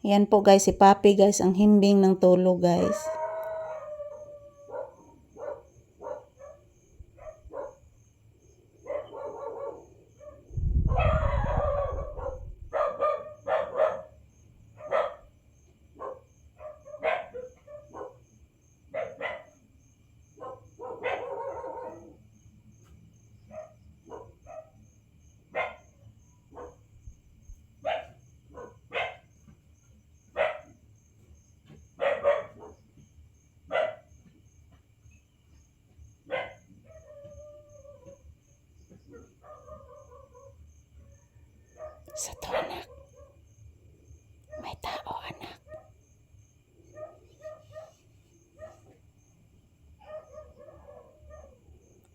Yan po guys, si Papi guys, ang himbing ng tulog guys. Sa to anak. May tao anak.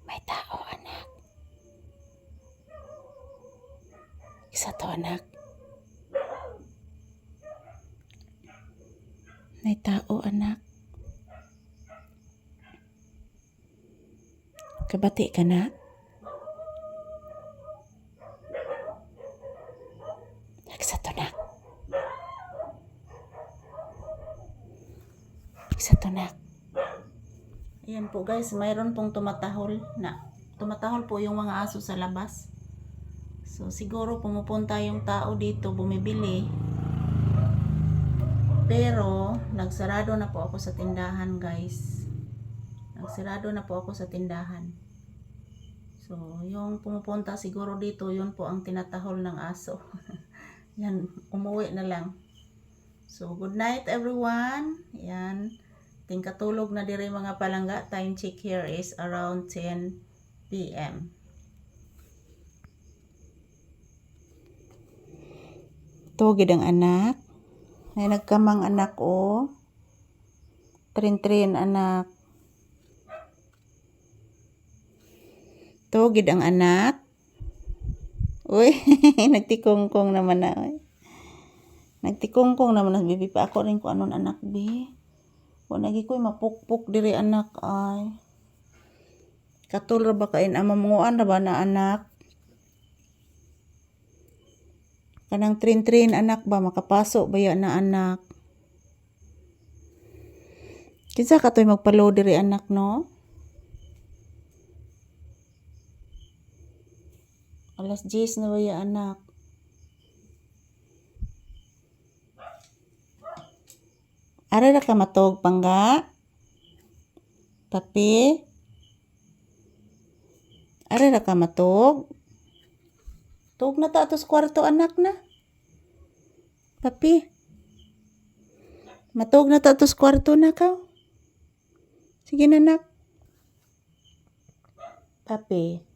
May tao anak. Sa to anak. May tao anak. Kabati ka na? Sa nak. Sa nak. Ayan po guys, mayroon pong tumatahol po yung mga aso sa labas. So siguro pumupunta yung tao dito bumibili. Pero nagsarado na po ako sa tindahan guys. Nagsarado na po ako sa tindahan. So yung pumupunta siguro dito, yun po ang tinatahol ng aso. Yan, umuwi na lang. So, good night everyone. Yan. Tingkatulog na diri mga palangga. Time check here is around 10 p.m. Tugid ang anak. Ay nagkamang anak o. Trin-trin anak. Tugid ang anak. Uy, nagtikongkong naman na. Nagtikongkong naman na, bibi pa ako rin ko anon anak, bi. Kung nagi ko'y mapukpuk diri anak, ay. Katul ra ba kain, amamunguan ra ba na anak? Kanang trin-trin anak ba, makapaso ba yan na anak? Kinsa ka to'y magpalo diri anak, no? Alas 10 na ba ya anak? Ara ra ka matog pangga? Papi? Ara ra ka matog? Tug na ta atos kwarto anak na. Papi? Matog na ta atos kwarto na ka? Sige na anak. Papi?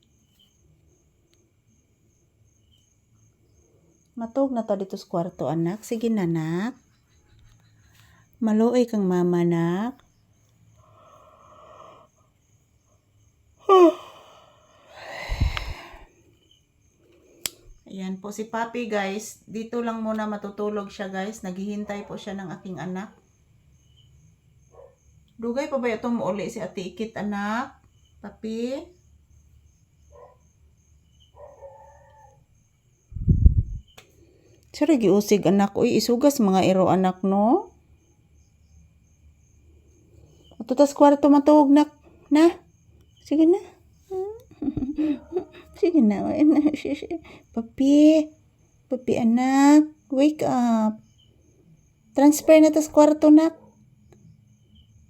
Matog na ta dito sa kwarto anak. Sige na anak. Maluoy kang mama anak. Ayan po si Papi guys. Dito lang muna matutulog siya guys. Naghihintay po siya ng aking anak. Dugay pa ba ito mo uli si Ate Ikit anak? Papi? Sira giusig anak. Uy, isugas mga iro anak no? Tutas kwarto matawag na. Sige na. Sige na. Papi. Papi anak. Wake up. Transfer na tas kwarto nak.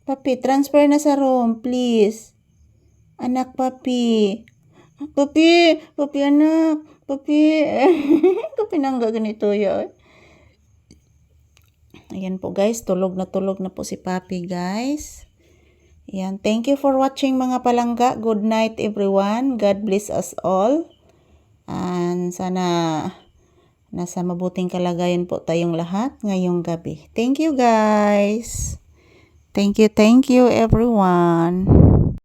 Papi, transfer na sa room, please. Anak, papi. Papi. Papi anak. Papi. Kapinangga ganito yun. Ayan po guys. Tulog na po si Papi guys. Yan. Thank you for watching mga palangga. Good night everyone. God bless us all. And sana nasa mabuting kalagayan po tayong lahat ngayong gabi. Thank you guys. Thank you everyone.